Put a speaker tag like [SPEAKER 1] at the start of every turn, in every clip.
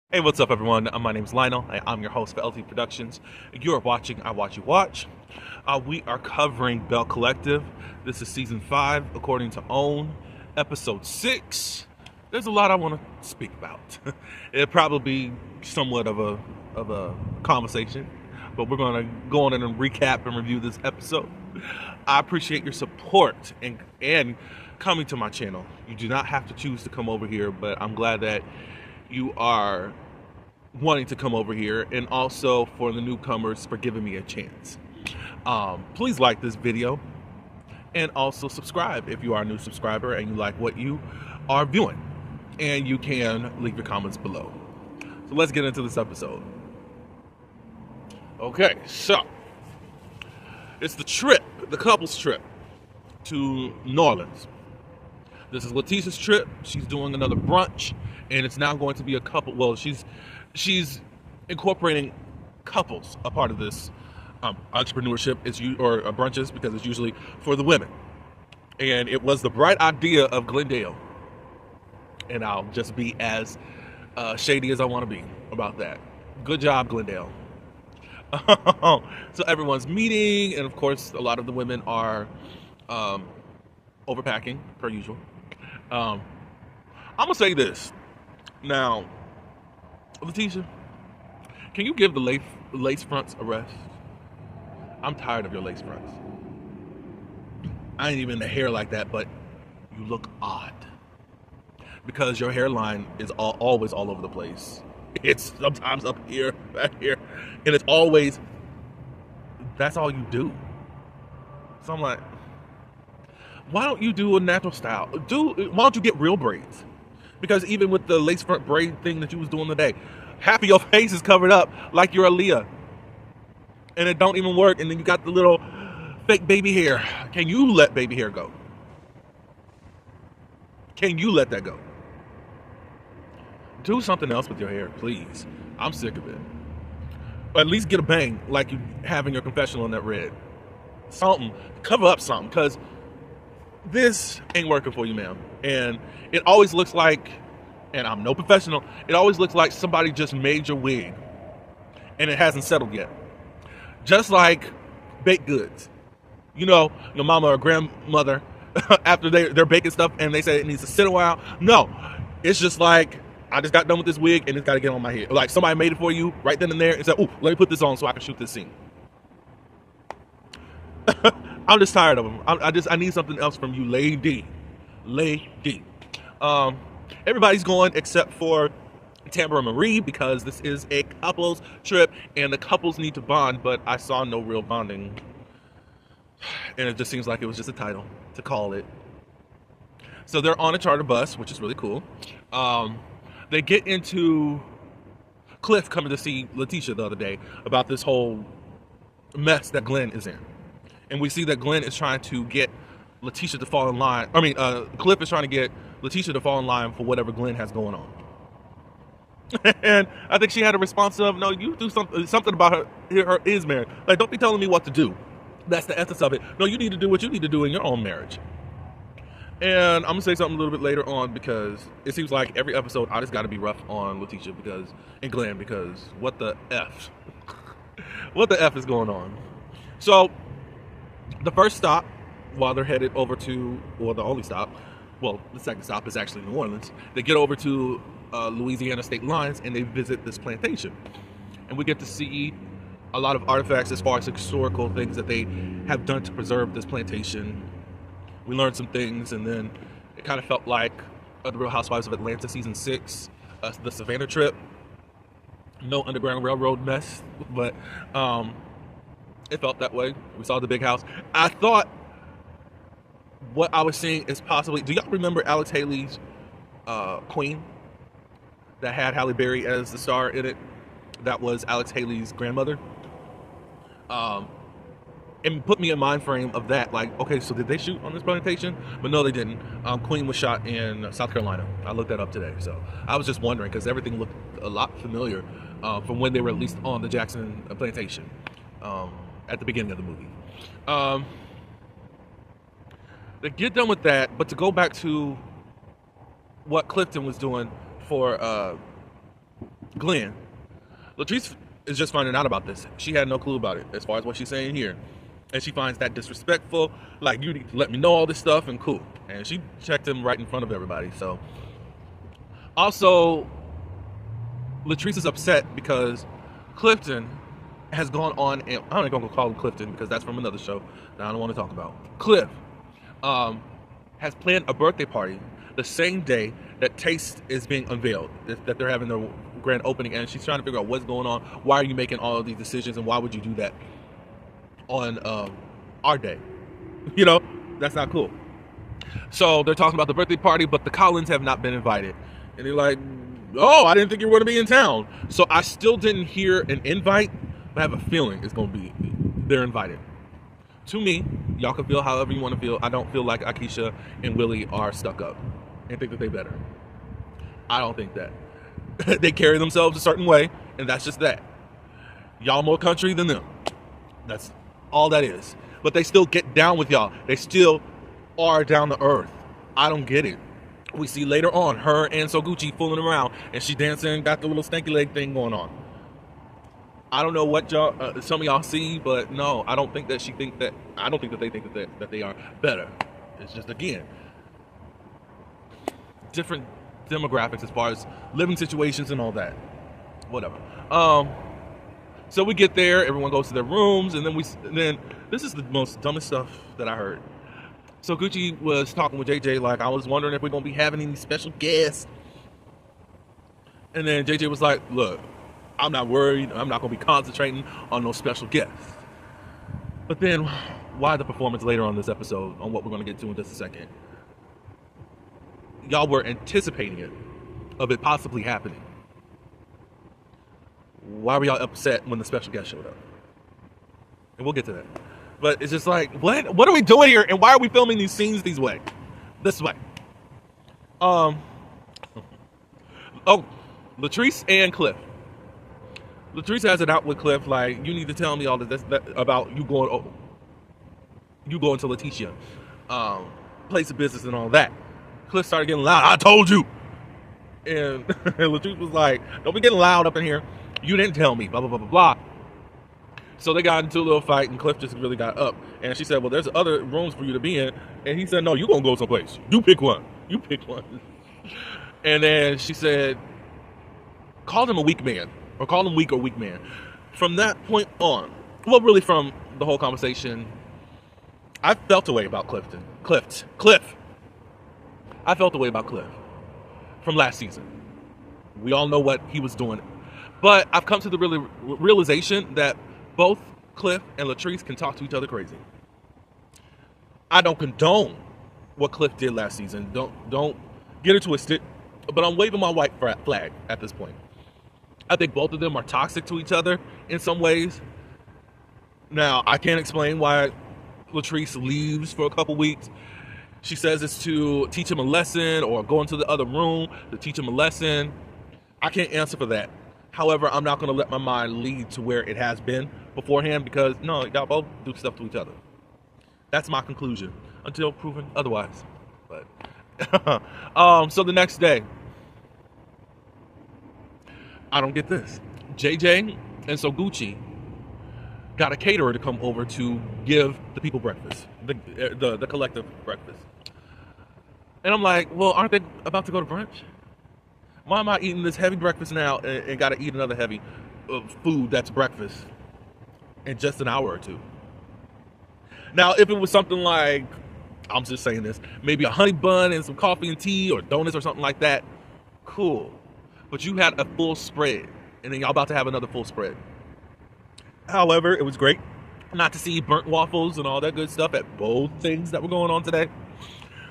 [SPEAKER 1] Hey, what's up, everyone? My name is Lionel. I'm your host for LT Productions. You're watching I Watch You Watch. We are covering Belle Collective. This is season 5, according to OWN, episode 6. There's a lot I want to speak about. It'll probably be somewhat of a conversation, but we're going to go on and recap and review this episode. I appreciate your support and coming to my channel. You do not have to choose to come over here, but I'm glad that you are wanting to come over here, and also for the newcomers for giving me a chance. Please like this video and also subscribe if you are a new subscriber and you like what you are viewing, and you can leave your comments below. So let's get into this episode. Okay, so it's the couple's trip to New Orleans. This is Letitia's trip. She's doing another brunch, and it's now going to be a couple. Well, she's incorporating couples a part of this entrepreneurship or brunches, because it's usually for the women. And it was the bright idea of Glendale, and I'll just be as shady as I want to be about that. Good job, Glendale. So everyone's meeting, and of course, a lot of the women are overpacking per usual. I'm gonna say this now, Letitia, can you give the lace fronts a rest? I'm tired of your lace fronts. I ain't even in the hair like that, but you look odd because your hairline is always all over the place. It's sometimes up here, back here, and it's always, that's all you do. So I'm like, why don't you do a natural style? Why don't you get real braids? Because even with the lace front braid thing that you was doing today, half of your face is covered up like you're Aaliyah, and it don't even work. And then you got the little fake baby hair. Can you let baby hair go? Can you let that go? Do something else with your hair, please. I'm sick of it. Or at least get a bang like you have in your confessional in that red. Something, cover up something, because this ain't working for you, ma'am. And it always looks like, and I'm no professional, it always looks like somebody just made your wig and it hasn't settled yet. Just like baked goods. You know, your mama or grandmother, after they're baking stuff and they say it needs to sit a while. No, it's just like, I just got done with this wig and it's got to get on my head. Like somebody made it for you right then and there and said, "Ooh, let me put this on so I can shoot this scene." I'm just tired of them. I need something else from you, lady. Everybody's going except for Tambra and Marie, because this is a couples trip and the couples need to bond, but I saw no real bonding. And it just seems like it was just a title to call it. So they're on a charter bus, which is really cool. They get into Cliff coming to see Letitia the other day about this whole mess that Glenn is in. And we see that Glenn is trying to get Letitia to fall in line. Cliff is trying to get Letitia to fall in line for whatever Glenn has going on. And I think she had a response of, "No, you do something about his marriage. Like, don't be telling me what to do." That's the essence of it. No, you need to do what you need to do in your own marriage. And I'm gonna say something a little bit later on, because it seems like every episode I just got to be rough on Letitia and Glenn, because what the F? What the F is going on? So the first stop, while they're headed over to, or the only stop, well, the second stop is actually New Orleans. They get over to Louisiana state lines and they visit this plantation. And we get to see a lot of artifacts as far as historical things that they have done to preserve this plantation. We learned some things, and then it kind of felt like The Real Housewives of Atlanta season 6, the Savannah trip. No Underground Railroad mess, but it felt that way. We saw the big house. I thought what I was seeing is possibly, do y'all remember Alex Haley's Queen that had Halle Berry as the star in it? That was Alex Haley's grandmother. And put me in mind frame of that, like, okay, so did they shoot on this plantation? But no, they didn't. Queen was shot in South Carolina. I looked that up today, so I was just wondering, because everything looked a lot familiar from when they were released on the Jackson plantation at the beginning of the movie. They get done with that, but to go back to what Clifton was doing for Glenn. Latrice is just finding out about this. She had no clue about it as far as what she's saying here. And she finds that disrespectful. Like, you need to let me know all this stuff and cool. And she checked him right in front of everybody. So, also, Latrice is upset because Clifton has gone on, and I'm not going to call him Clifton because that's from another show that I don't want to talk about. Cliff has planned a birthday party the same day that Taste is being unveiled, that they're having their grand opening, and she's trying to figure out what's going on. Why are you making all of these decisions, and why would you do that on our day? You know, that's not cool. So they're talking about the birthday party, but the Collins have not been invited. And they're like, oh, I didn't think you were going to be in town. So I still didn't hear an invite, but I have a feeling it's going to be, they're invited. To me, y'all can feel however you want to feel. I don't feel like Akeisha and Willie are stuck up and think that they better. I don't think that. They carry themselves a certain way, and that's just that. Y'all more country than them. That's all that is. But they still get down with y'all. They still are down to earth. I don't get it. We see later on her and Soguchi fooling around, and she dancing, got the little stanky leg thing going on. I don't know what y'all, some of y'all see, but no, I don't think that she think that. I don't think that they think that they are better. It's just, again, different demographics as far as living situations and all that. Whatever. So we get there, everyone goes to their rooms, and then this is the most dumbest stuff that I heard. So Gucci was talking with JJ, like, I was wondering if we're gonna be having any special guests. And then JJ was like, look, I'm not worried. I'm not gonna be concentrating on no special guests. But then, why the performance later on this episode, on what we're gonna get to in just a second? Y'all were anticipating it, of it possibly happening. Why were y'all upset when the special guest showed up? And we'll get to that. But it's just like, what are we doing here? And why are we filming these scenes this way? Oh, Latrice and Cliff. Latrice has it out with Cliff, like, you need to tell me all of this about you going to Letitia, place of business and all that. Cliff started getting loud. I told you. And Latrice was like, don't be getting loud up in here. You didn't tell me, blah, blah, blah, blah, blah. So they got into a little fight, and Cliff just really got up. And she said, well, there's other rooms for you to be in. And he said, no, you're going to go someplace. You pick one. You pick one. And then she said, called him a weak man, or called him weak or weak man. From that point on, well, really from the whole conversation, I felt a way about Cliff. I felt a way about Cliff from last season. We all know what he was doing. But I've come to the realization that both Cliff and Latrice can talk to each other crazy. I don't condone what Cliff did last season. Don't get it twisted. But I'm waving my white flag at this point. I think both of them are toxic to each other in some ways. Now, I can't explain why Latrice leaves for a couple weeks. She says it's to teach him a lesson, or go into the other room to teach him a lesson. I can't answer for that. However, I'm not going to let my mind lead to where it has been beforehand, because no, y'all both do stuff to each other. That's my conclusion until proven otherwise. But so the next day, I don't get this. JJ and Soguchi got a caterer to come over to give the people breakfast, the collective breakfast. And I'm like, well, aren't they about to go to brunch? Why am I eating this heavy breakfast now and got to eat another heavy food that's breakfast in just an hour or two? Now, if it was something like, I'm just saying this, maybe a honey bun and some coffee and tea or donuts or something like that, cool. But you had a full spread, and then y'all about to have another full spread. However, it was great not to see burnt waffles and all that good stuff at both things that were going on today.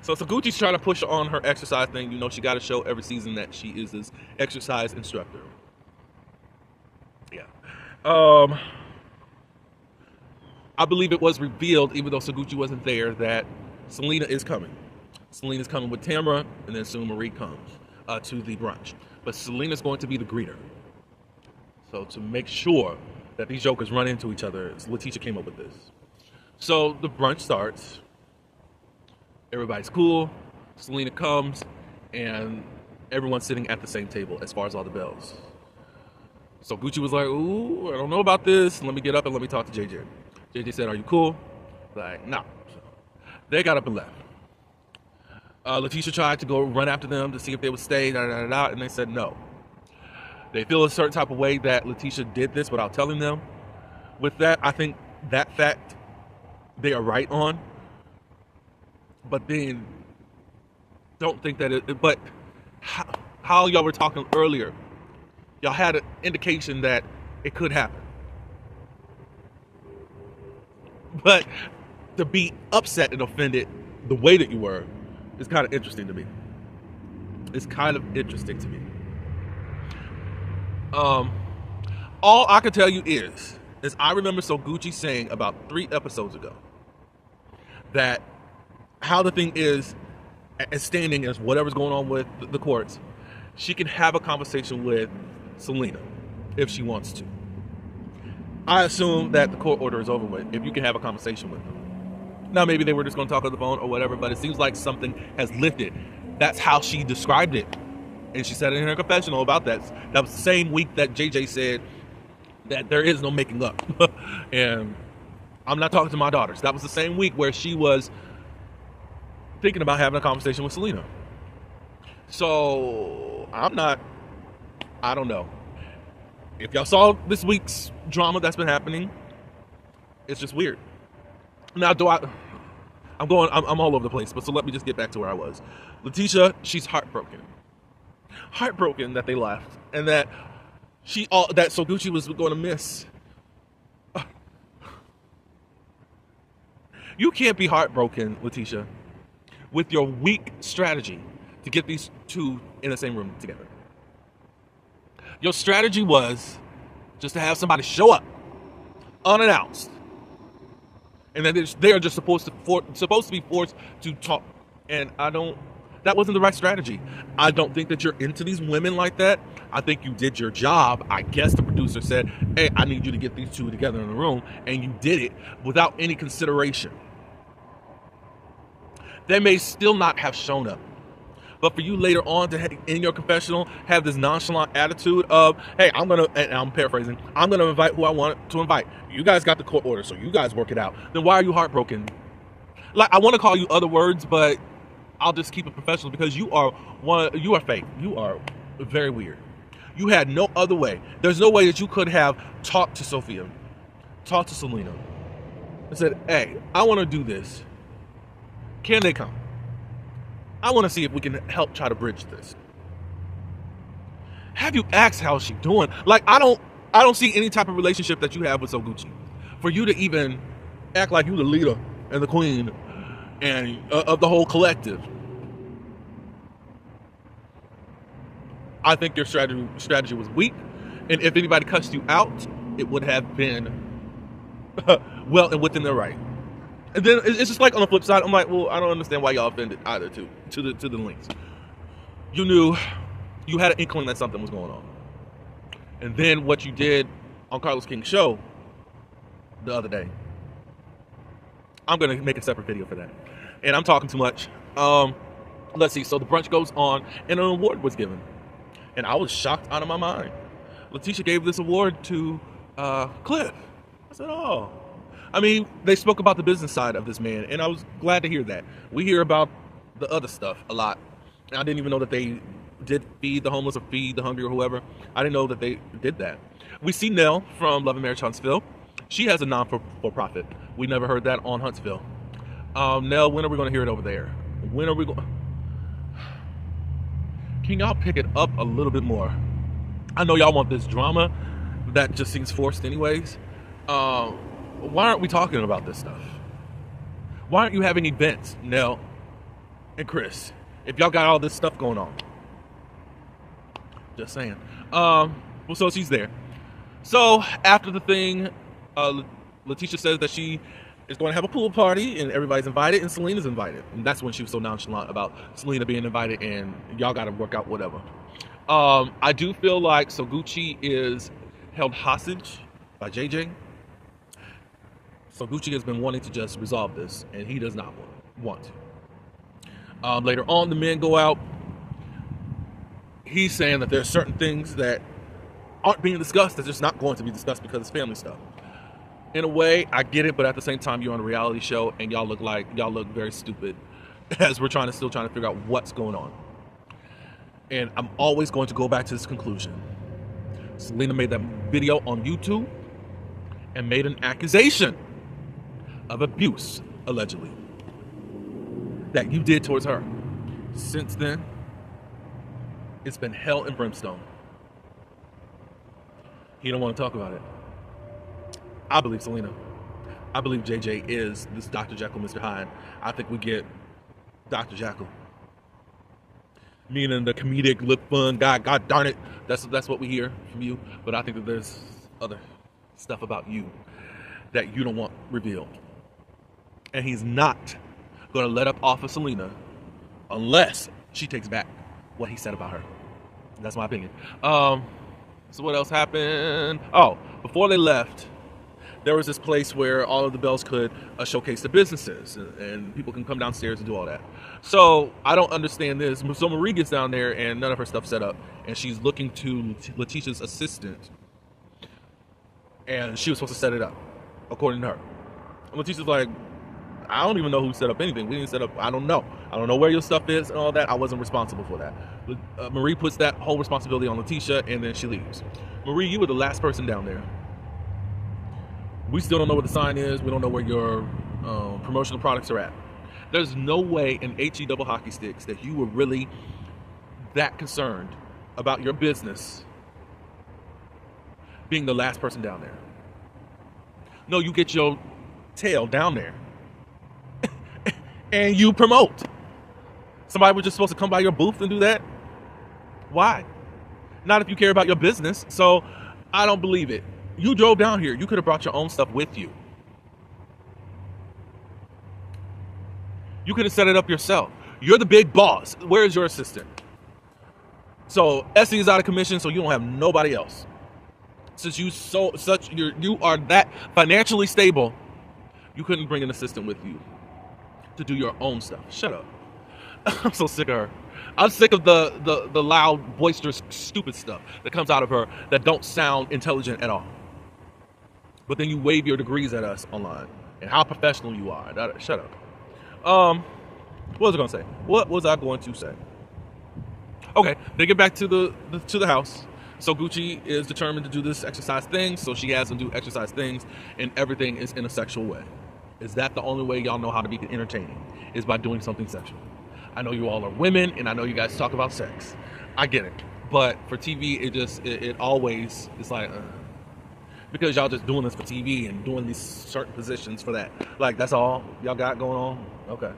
[SPEAKER 1] So Gucci's trying to push on her exercise thing. You know, she got to show every season that she is this exercise instructor. Yeah. I believe it was revealed, even though Soguchi wasn't there, that Selena is coming. Selena's coming with Tamara, and then soon Marie comes to the brunch. But Selena's going to be the greeter. So to make sure that these jokers run into each other, Letitia came up with this. So the brunch starts. Everybody's cool. Selena comes, and everyone's sitting at the same table as far as all the Belles. So Gucci was like, ooh, I don't know about this. Let me get up and let me talk to JJ. JJ said, are you cool? Like, no. So they got up and left. Letitia tried to go run after them to see if they would stay, and they said no. They feel a certain type of way that Letitia did this without telling them. With that, I think that fact they are right on. But then, don't think that it, but how y'all were talking earlier, y'all had an indication that it could happen. But to be upset and offended the way that you were is kind of interesting to me. It's kind of interesting to me. All I can tell you is I remember So Gucci saying about 3 episodes ago that how the thing is standing as whatever's going on with the courts, she can have a conversation with Selena if she wants to. I assume that the court order is over with if you can have a conversation with them. Now, maybe they were just going to talk on the phone or whatever, but it seems like something has lifted. That's how she described it. And she said it in her confessional about that. That was the same week that JJ said that there is no making up. And I'm not talking to my daughters. That was the same week where she was thinking about having a conversation with Selena. So, I don't know. If y'all saw this week's drama that's been happening, it's just weird. Now, I'm all over the place, but so let me just get back to where I was. Letitia, she's heartbroken. Heartbroken that they left, and that So Gucci was going to miss. You can't be heartbroken, Letitia, with your weak strategy to get these two in the same room together. Your strategy was just to have somebody show up unannounced, and then they are just supposed to be forced to talk. And that wasn't the right strategy. I don't think that you're into these women like that. I think you did your job. I guess the producer said, hey, I need you to get these two together in the room, and you did it without any consideration. They may still not have shown up. But for you later on to, in your confessional, have this nonchalant attitude of, hey, I'm paraphrasing, I'm going to invite who I want to invite. You guys got the court order, so you guys work it out. Then why are you heartbroken? Like, I want to call you other words, but I'll just keep it professional because you are fake. You are very weird. You had no other way. There's no way that you could have talked to Sophia, talked to Selena, and said, hey, I want to do this. Can they come? I want to see if we can help try to bridge this. Have you asked how she's doing? Like, I don't see any type of relationship that you have with So Gucci for you to even act like you the leader and the queen and of the whole collective. I think your strategy was weak, and if anybody cussed you out, it would have been well and within their right. And then it's just like on the flip side, I'm like, well, I don't understand why y'all offended either to the links. You knew, you had an inkling that something was going on. And then what you did on Carlos King's show the other day, I'm going to make a separate video for that. And I'm talking too much. Let's see. So the brunch goes on, and an award was given. And I was shocked out of my mind. Letitia gave this award to Cliff. I said, oh. I mean, they spoke about the business side of this man, and I was glad to hear that. We hear about the other stuff a lot. I didn't even know that they did feed the homeless or feed the hungry or whoever. I didn't know that they did that. We see Nell from Love and Marriage Huntsville. She has a non-for-profit. We never heard that on Huntsville. Nell, when are we going to hear it over there? When are we going? Can y'all pick it up a little bit more? I know y'all want this drama that just seems forced anyways. Why aren't we talking about this stuff? Why aren't you having events, Nell and Chris, if y'all got all this stuff going on? Just saying. Well, so she's there. So after the thing, Letitia says that she is going to have a pool party and everybody's invited and Selena's invited. And that's when she was so nonchalant about Selena being invited and y'all got to work out whatever. I do feel like So Gucci is held hostage by JJ. So Gucci has been wanting to just resolve this, and he does not want to. Later on, the men go out. He's saying that there are certain things that aren't being discussed. They're just not going to be discussed because it's family stuff. In a way, I get it, but at the same time, you're on a reality show and y'all look very stupid as we're still trying to figure out what's going on. And I'm always going to go back to this conclusion. Selena made that video on YouTube and made an accusation of abuse, allegedly, that you did towards her. Since then, it's been hell and brimstone. He don't want to talk about it. I believe Selena. I believe JJ is this Dr. Jekyll, Mr. Hyde. I think we get Dr. Jekyll. Meaning the comedic, look fun guy. God darn it. That's what we hear from you. But I think that there's other stuff about you that you don't want revealed. And he's not going to let up off of Selena unless she takes back what he said about her. That's my opinion. So what else happened? Oh, before they left, there was this place where all of the Belles could showcase the businesses, and people can come downstairs and do all that. So I don't understand this. So Marie gets down there and none of her stuff's set up, and she's looking to Letitia's assistant, and she was supposed to set it up, according to her. And Letitia's like, I don't even know who set up anything. We didn't set up, I don't know where your stuff is and all that. I wasn't responsible for that. Marie puts that whole responsibility on Letitia, and then she leaves. Marie, you were the last person down there. We still don't know what the sign is. We don't know where your promotional products are at. There's no way in HE double hockey sticks that you were really that concerned about your business being the last person down there. No, you get your tail down there and you promote. Somebody was just supposed to come by your booth and do that? Why? Not if you care about your business. So I don't believe it. You drove down here. You could have brought your own stuff with you. You could have set it up yourself. You're the big boss. Where is your assistant? So Essie is out of commission, so you don't have nobody else. Since you are that financially stable, you couldn't bring an assistant with you to do your own stuff. Shut up. I'm so sick of her. I'm sick of the loud, boisterous, stupid stuff that comes out of her that don't sound intelligent at all. But then you wave your degrees at us online and how professional you are. Shut up. What was I going to say? What was I going to say? Okay, they get back to the house. So Gucci is determined to do this exercise thing, so she has them do exercise things, and everything is in a sexual way. Is that the only way y'all know how to be entertaining? Is by doing something sexual. I know you all are women, and I know you guys talk about sex. I get it. But for TV, it always is like, because y'all just doing this for TV and doing these certain positions for that. Like, that's all y'all got going on? Okay.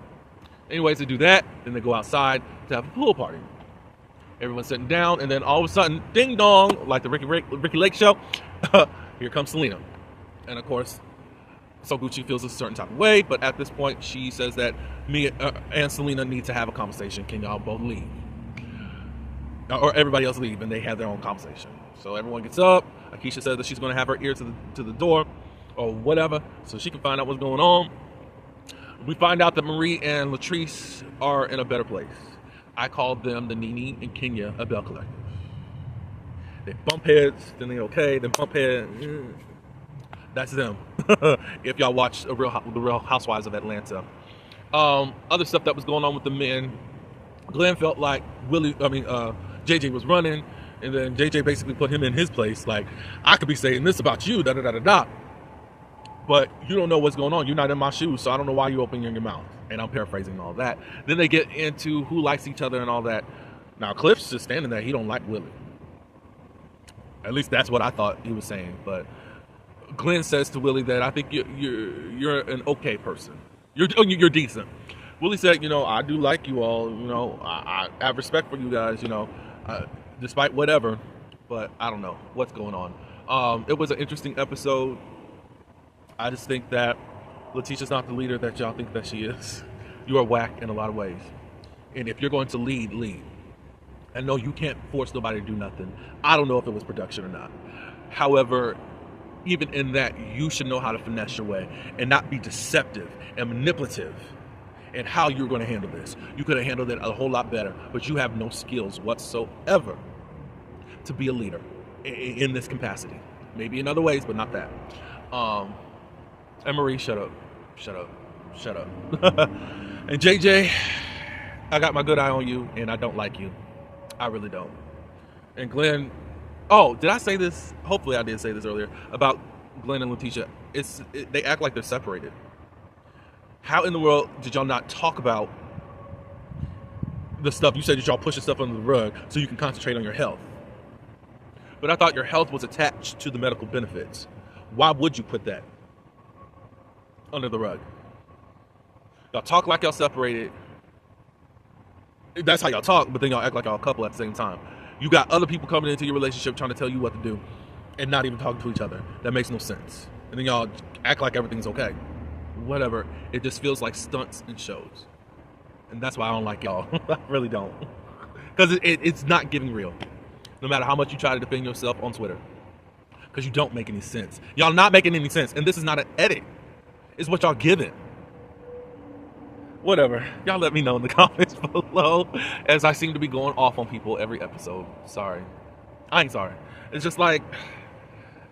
[SPEAKER 1] Anyways, they do that, then they go outside to have a pool party. Everyone's sitting down, and then all of a sudden, ding dong, like the Ricky Lake show, here comes Selena. And of course, so Gucci feels a certain type of way, but at this point, she says that me and Selena need to have a conversation. Can y'all both leave? Or everybody else leave, and they have their own conversation. So everyone gets up. Akeisha says that she's going to have her ear to the door or whatever, so she can find out what's going on. We find out that Marie and Latrice are in a better place. I called them the Nene and Kenya of Belle Collective. They bump heads, then they okay, then bump heads. That's them. If y'all watch the Real Housewives of Atlanta. Other stuff that was going on with the men. Glenn felt like JJ was running, and then JJ basically put him in his place. Like, I could be saying this about you, da da da da da. But you don't know what's going on. You're not in my shoes, so I don't know why you open your mouth. And I'm paraphrasing all that. Then they get into who likes each other and all that. Now, Cliff's just standing there. He don't like Willie. At least that's what I thought he was saying. But Glenn says to Willie that I think you're an okay person. You're decent. Willie said, I do like you all. I have respect for you guys. Despite whatever. But I don't know what's going on. It was an interesting episode. I just think that Letitia's not the leader that y'all think that she is. You are whack in a lot of ways. And if you're going to lead. And no, you can't force nobody to do nothing. I don't know if it was production or not. However, even in that, you should know how to finesse your way and not be deceptive and manipulative in how you're going to handle this. You could have handled it a whole lot better, but you have no skills whatsoever to be a leader. in this capacity. Maybe in other ways, but not that. And Marie, shut up. And JJ, I got my good eye on you, and I don't like you. I really don't. And Glenn, oh, did I say this? Hopefully I did say this earlier about Glenn and Letitia. They act like they're separated. How in the world did y'all not talk about the stuff? You said that y'all pushing stuff under the rug so you can concentrate on your health. But I thought your health was attached to the medical benefits. Why would you put that under the rug? Y'all talk like y'all separated. That's how y'all talk, but then y'all act like y'all a couple at the same time. You got other people coming into your relationship trying to tell you what to do and not even talking to each other. That makes no sense. And then y'all act like everything's okay. Whatever. It just feels like stunts and shows. And that's why I don't like y'all. I really don't. Because it's not giving real. No matter how much you try to defend yourself on Twitter. Because you don't make any sense. Y'all not making any sense. And this is not an edit. It's what y'all giving. Whatever. Y'all let me know in the comments below, as I seem to be going off on people every episode. Sorry. I ain't sorry. It's just like,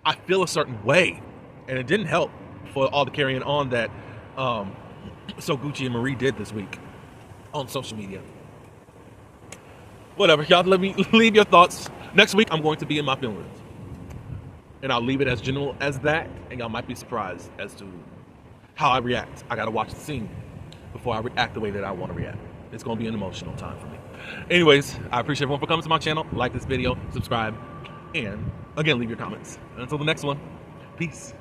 [SPEAKER 1] I feel a certain way. And it didn't help for all the carrying on that So Gucci and Marie did this week on social media. Whatever. Y'all let me leave your thoughts. Next week, I'm going to be in my feelings. And I'll leave it as general as that. And y'all might be surprised as to how I react. I got to watch the scene before I react the way that I want to react. It's going to be an emotional time for me. Anyways, I appreciate everyone for coming to my channel. Like this video, subscribe, and again, leave your comments. And until the next one, peace.